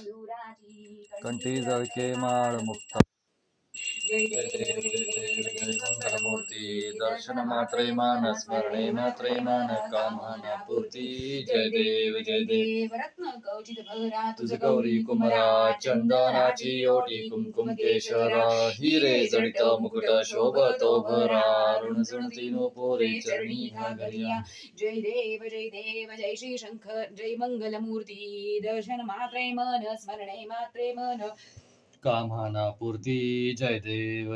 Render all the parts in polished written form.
कंठी जळके माळ मुक्ता जय देव जय मंगलमूर्ती दर्शन मात्रे मान स्मरणे मात्रे मान कामना पूर्ती जय देव रत्न कवचित भरा तुझ गौरी कुमरा चंदनाची ओटी कुमकुम केशरा हिरे जडित मुकुट शोभतो भरा ऋण झुणती नूपुरे चरणी घागरिया जय देव जय श्री शंकर जय मंगलमूर्ती दर्शन मात्रे मन स्मरणे मात्रे मन कामना पूर्ती जय देव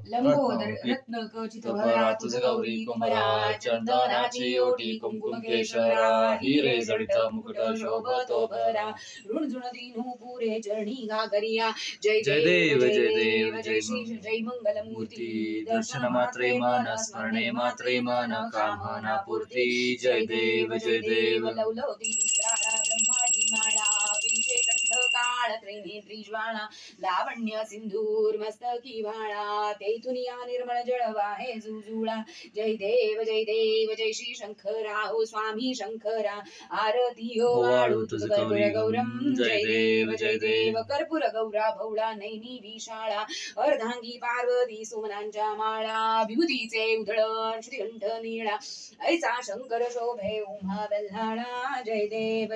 लंबोदर रत्न कवचित भरा तुझ गौरी कुमरा चंदनाची ओटी कुमकुम केशरा हिरे जडित मुकुट शोभतो भरा ऋण झुणती नूपुरे चरणी घागरिया जय देव जय श्री जय मंगलमूर्ती दर्शन मात्रे मन स्मरणे मात्रे मन कामना पूर्ती जय देव लवलवती विक्राळा ब्रह्माडी माळा विषे कंठ काळ त्रिनेत्री ज्वाळा लावण्य सिंधूर मस्तकी भाळा तेथून या निर्मळ जळ वाहे जुजुळा जय देव जय श्री शंकरा ओ स्वामी शंकरा आरती हो वाळू तुझ कर्पूर गौरम जय देव कर्पूर गौरा भवळा नैनी विशाळा अर्धांगी पार्वती सुमनांच्या माळा विभूतीचे उधळण श्रीकंठ निळा ऐसा शंकर शोभे उमा बल्हाळा जय देव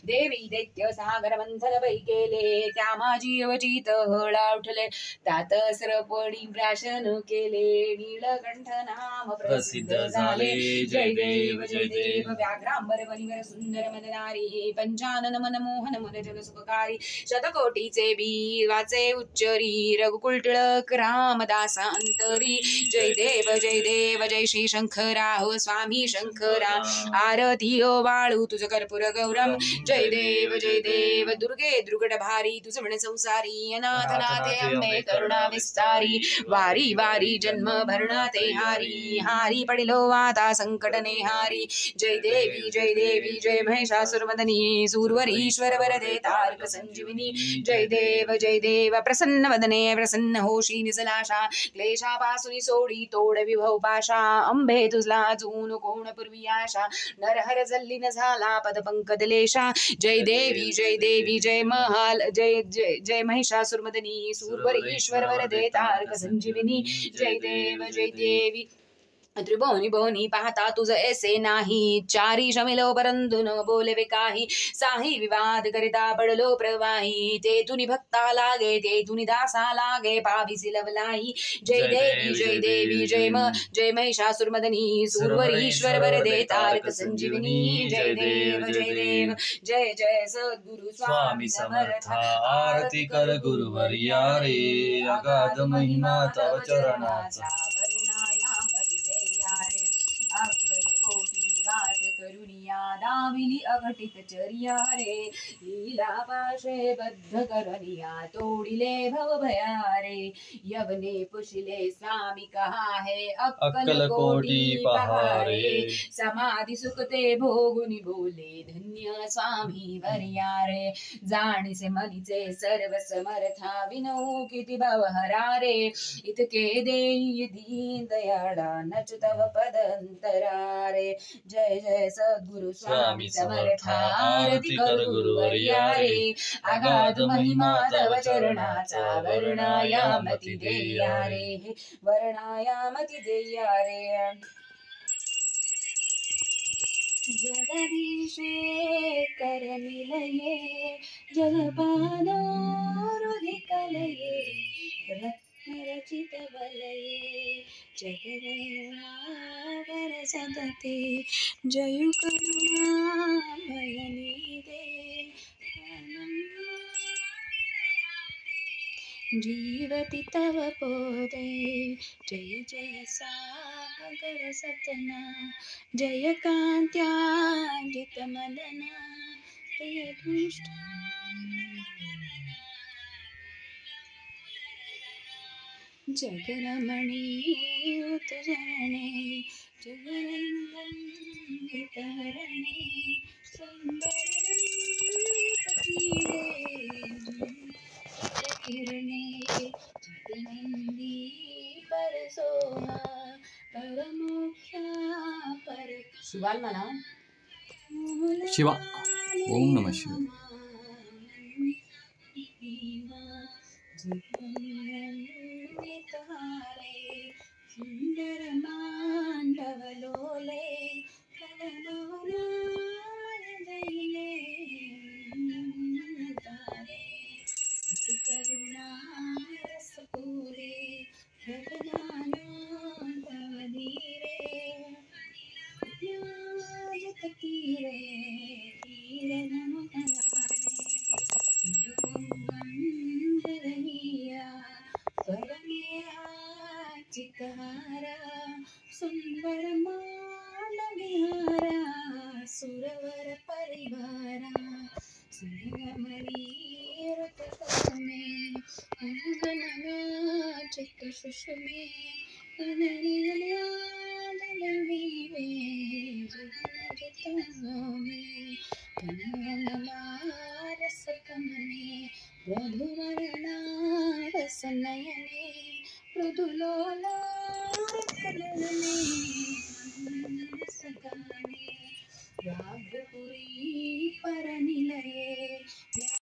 देवी दैत्य सागर मंथन पै केले त्या माझी अवचित हळा उठले तात सरपणी प्राशन केले नीलकंठ नाम प्रसिद्ध झाले जय देव व्याघ्रांबर वनिवर सुंदर मननारी पंचानन मनमोहन मन जग सुखकारी शतकोटीचे बी वाचे उच्चरी रघुकुल टिळक रामदास अंतरी जय देव जय श्री शंकरा हो स्वामी शंकरा आरती हो वाळू तुझ कर्पूर गौरम जय देव दुर्गे दुर्गट भारी तुझ म्हण संसारी अनाथनाथे अंबे करुणा विस्तारी वारी वारी जन्म भरणाते हारी पडिलो वाता संकटने हारी जय देवी जय महिषासुरमदनी सूरवरीश्वर वरदे तारक संजीविनी जय देव प्रसन्न वदने प्रसन्न होशी निजलाशा क्लेशापासून सोडी तोड विभव पाशा अंबे तुझला अजून कोण पूर्वी आशा नरहर जल्ली न झाला पद पंकदलेशा जय देवी जय महाल जय महिषासुरमदनी सूरवर ईश्वर वरदे तारक संजीविनी जय देवी त्रिभुवनी भुवनी पाहता तुझ ऐसे नाही चारी शमिलो परंतु न बोलवे काही साही विवाद करिता पडलो प्रवाही ते तुनी भक्ता लागे ते तुनी दासा लागे पाविसी लवलाई जय देवी जय महिषासुरमदनी सूरवर ईश्वर वरदे तारक संजीविनी जय देव जय सद्गुरु स्वामी समर्थ आरती कर गुरुवर्या रे अगाध महिमा तव चरणाचा कोटी वास करुणिया दामिनी अघटित चर्या रे लीला पाशे बद्ध करनिया तोडिले भव भया रे यवने पुशिले स्वामी कहा है अक्कल कोटी पहारे समाधि सुखते भोगुनी बोले धन्य स्वामी वर्या रे जाणीसे मनीचे सर्व समर्था विनऊ किती भवहरा रे इतके देई दीन दयाळा नच तव पदंतरा रे जय सद्गुरु स्वामी समर्था आरती कर गुरुवर्या रे अगाध महिमा तव चरणाचा वर्णायामती देया रे वर्णायामती देया रे जगदीशे कर मिलये जगपालो हृदि कलये रत्नरचित वलये जगदेवागर सदते जयु करुणा भयनी दे जीवति तव पोदे जय सागर सतना जय कांत्याजित मदना प्रिय दुष्ट जगरमणि उतरणे जगरंगं वितरणे सुंदरं किरणे जगनंदी परसोहा परमोक्षा पर शिवाल म्हणा शिवा ओम नमः शिवाय जितहारे सुंदर मांडवलोले तारे करुणा रसपूरे गगनानंदवदीरे जत तीरे तीरे नमकनारे स्वरमेहा चितहारा सुंदर मांड विहारा सुरवर परिवारा सुरमरी ऋतुमे अंगनगा चित्त सुषुमे अननियादनवीवे जगनजितनोमे रसकमने मधुवर्णा रसनयने मृदुलोला कलने सगाने व्याघ्रपुरी परनिलये